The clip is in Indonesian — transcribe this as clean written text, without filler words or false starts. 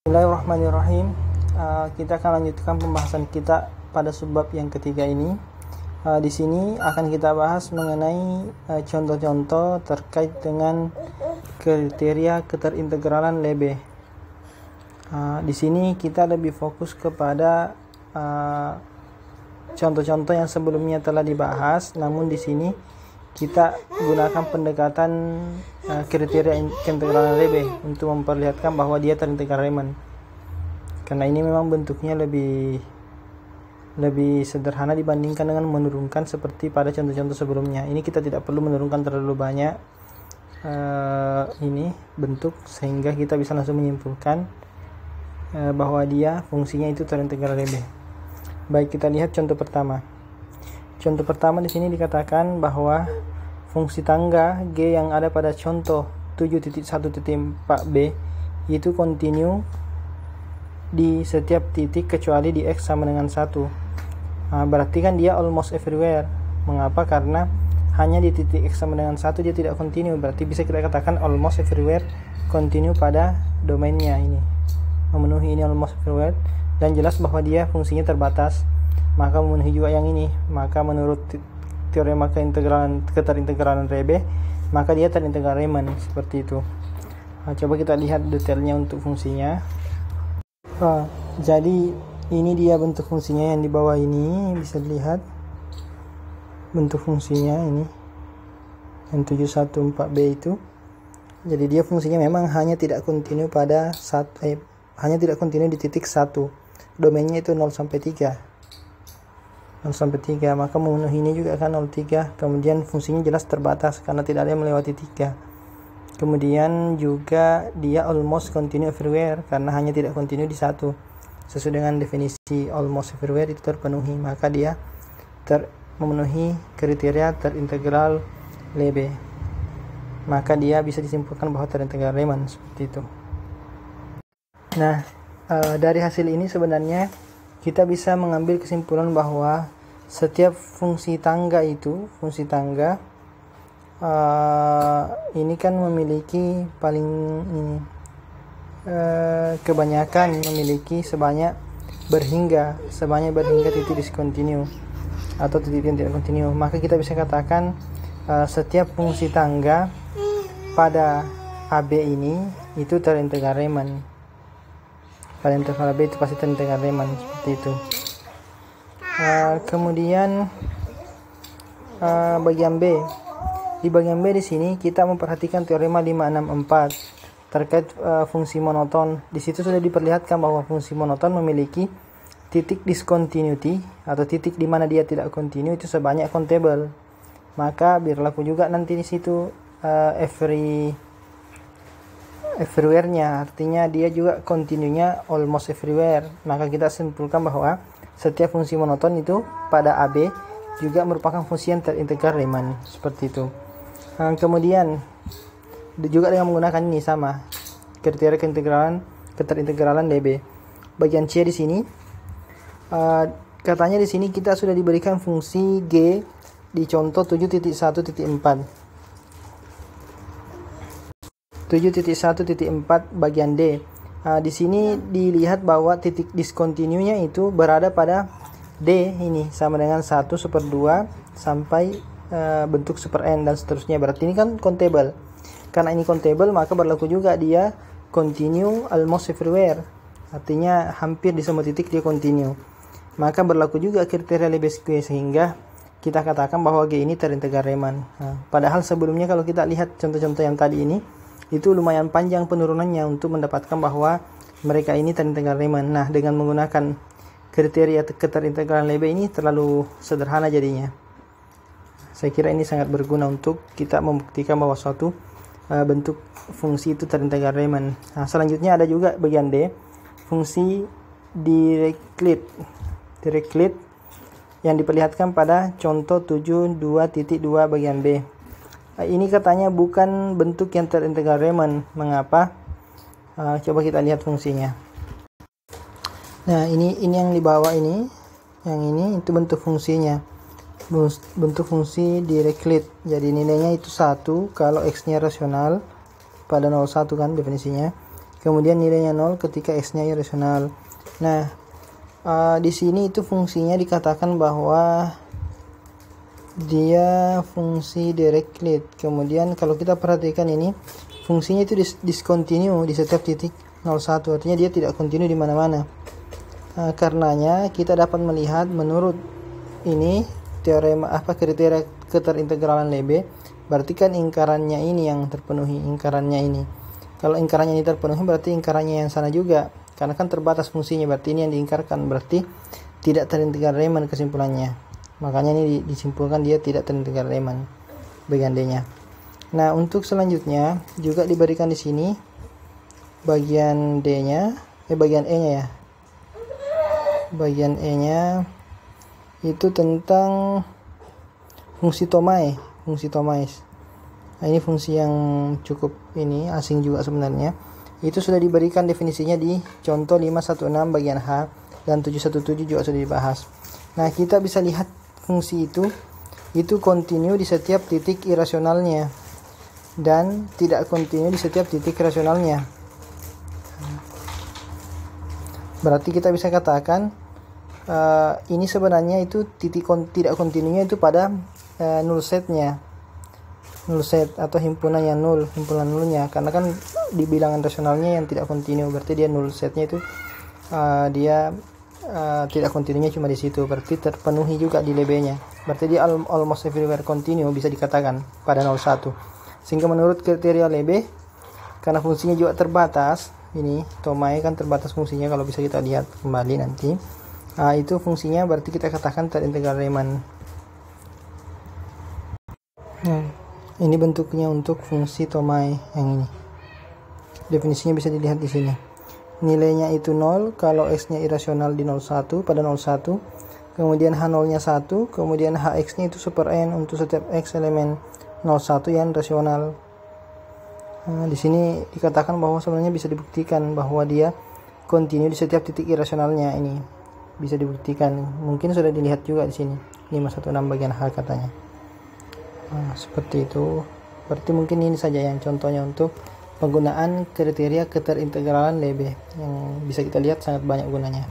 Bismillahirrahmanirrahim. Kita akan lanjutkan pembahasan kita pada subbab yang ketiga ini. Di sini akan kita bahas mengenai contoh-contoh terkait dengan kriteria keterintegralan Lebesgue. Di sini kita lebih fokus kepada contoh-contoh yang sebelumnya telah dibahas, namun di sini kita gunakan pendekatan kriteria keintegralan Lebesgue untuk memperlihatkan bahwa dia terintegral Riemann. Karena ini memang bentuknya lebih sederhana dibandingkan dengan menurunkan seperti pada contoh-contoh sebelumnya. Ini kita tidak perlu menurunkan terlalu banyak ini bentuk sehingga kita bisa langsung menyimpulkan bahwa dia fungsinya itu terintegral Lebesgue. Baik, kita lihat contoh pertama. Contoh pertama di sini dikatakan bahwa fungsi tangga G yang ada pada contoh 7.1.4b itu kontinu di setiap titik kecuali di X sama dengan 1. Berarti kan dia almost everywhere. Mengapa? Karena hanya di titik X sama dengan 1 dia tidak kontinu. Berarti bisa kita katakan almost everywhere kontinu pada domainnya ini. Memenuhi ini almost everywhere. Dan jelas bahwa dia fungsinya terbatas, maka memenuhi juga yang ini. Maka menurut teorema keterintegralan Lebesgue, maka dia terintegral Riemann seperti itu. Coba kita lihat detailnya untuk fungsinya. Jadi ini dia bentuk fungsinya yang di bawah ini, bisa dilihat bentuk fungsinya ini yang 714b itu. Jadi dia fungsinya memang hanya tidak kontinu pada hanya tidak kontinu di titik 1. Domainnya itu 0 sampai 3. 0 sampai 3, maka memenuhi ini juga kan 0,3. Kemudian fungsinya jelas terbatas karena tidak ada yang melewati 3. Kemudian juga dia almost continue everywhere karena hanya tidak continue di 1. Sesuai dengan definisi almost everywhere itu terpenuhi, maka dia memenuhi kriteria terintegral Lebesgue. Maka dia bisa disimpulkan bahwa terintegral Riemann seperti itu. Nah, dari hasil ini sebenarnya kita bisa mengambil kesimpulan bahwa setiap fungsi tangga ini kan memiliki kebanyakan memiliki sebanyak berhingga titik diskontinu atau titik yang tidak kontinu. Maka kita bisa katakan setiap fungsi tangga pada AB ini itu terintegral Riemann. Pada interval AB itu pasti terintegral Riemann seperti itu. Kemudian bagian B. Di bagian B di sini kita memperhatikan teorema 564 terkait fungsi monoton. Di situ sudah diperlihatkan bahwa fungsi monoton memiliki titik discontinuity atau titik di mana dia tidak kontinu itu sebanyak countable. Maka berlaku juga nanti di situ everywhere-nya, artinya dia juga kontinunya almost everywhere. Maka kita simpulkan bahwa setiap fungsi monoton itu pada AB juga merupakan fungsi yang terintegral Riemann seperti itu. Kemudian juga dengan menggunakan ini sama kriteria keterintegralan Lebesgue. Bagian C di sini katanya di sini kita sudah diberikan fungsi G di contoh 7.1.4. 7.1.4 bagian D. Di sini dilihat bahwa titik diskontinunya itu berada pada D ini sama dengan 1/2 sampai bentuk super N dan seterusnya. Berarti ini kan countable. Karena ini countable maka berlaku juga dia continue almost everywhere. Artinya hampir di semua titik dia continue. Maka berlaku juga kriteria Lebesgue sehingga kita katakan bahwa G ini terintegral Riemann. Padahal sebelumnya kalau kita lihat contoh-contoh yang tadi ini itu lumayan panjang penurunannya untuk mendapatkan bahwa mereka ini terintegral Riemann. Nah, dengan menggunakan kriteria keterintegralan Lebesgue ini terlalu sederhana jadinya. Saya kira ini sangat berguna untuk kita membuktikan bahwa suatu bentuk fungsi itu terintegral Riemann. Nah, selanjutnya ada juga bagian D, fungsi Dirichlet yang diperlihatkan pada contoh 7.2.2 bagian B. Ini katanya bukan bentuk yang terintegral Riemann. Mengapa? Coba kita lihat fungsinya. Nah, ini yang di bawah ini. Yang ini itu bentuk fungsinya. Bentuk fungsi Dirichlet. Jadi nilainya itu 1 kalau X-nya rasional pada 0,1 kan definisinya. kemudian nilainya 0 ketika x-nya irasional. Nah, di sini itu fungsinya dikatakan bahwa dia fungsi Dirichlet. Kemudian kalau kita perhatikan ini, fungsinya itu discontinue di setiap titik 01, artinya dia tidak kontinu di mana-mana. Karenanya kita dapat melihat menurut ini teorema kriteria keterintegralan Lebesgue, berarti kan ingkarannya ini yang terpenuhi, ingkarannya ini. Kalau ingkarannya ini terpenuhi berarti ingkarannya yang sana juga, karena kan terbatas fungsinya, berarti ini yang diingkarkan, berarti tidak terintegral Riemann kesimpulannya. Makanya ini disimpulkan dia tidak terintegral Riemann bagian D-nya. Nah, untuk selanjutnya juga diberikan di sini bagian D-nya, bagian E-nya ya. Bagian E-nya itu tentang fungsi Thomai, fungsi Thomais. Nah, ini fungsi yang cukup ini asing juga sebenarnya. Itu sudah diberikan definisinya di contoh 516 bagian H dan 717 juga sudah dibahas. Nah, kita bisa lihat fungsi itu kontinu di setiap titik irasionalnya dan tidak kontinu di setiap titik rasionalnya. Berarti kita bisa katakan ini sebenarnya itu titik tidak kontinunya itu pada null setnya, null set atau himpunan yang null, himpunan nullnya, karena kan di bilangan rasionalnya yang tidak kontinu, berarti dia null setnya itu dia tidak kontinunya cuma di situ, berarti terpenuhi juga di Lebesgue-nya, berarti dia almost everywhere continue bisa dikatakan pada 01. Sehingga menurut kriteria Lebesgue, karena fungsinya juga terbatas, ini Thomai kan terbatas fungsinya, kalau bisa kita lihat kembali nanti. Itu fungsinya berarti kita katakan terintegral Riemann. Nah, ini bentuknya untuk fungsi Thomai yang ini. Definisinya bisa dilihat di sini. Nilainya itu 0 kalau x-nya irasional di 01 pada 01. Kemudian H0-nya 1, kemudian Hx-nya itu super n untuk setiap x elemen 01 yang rasional. Nah, di sini dikatakan bahwa sebenarnya bisa dibuktikan bahwa dia kontinu di setiap titik irasionalnya, ini bisa dibuktikan. Mungkin sudah dilihat juga di sini 516 bagian H katanya. Nah, seperti itu. Berarti mungkin ini saja yang contohnya untuk penggunaan kriteria keterintegralan Lebesgue yang bisa kita lihat sangat banyak gunanya.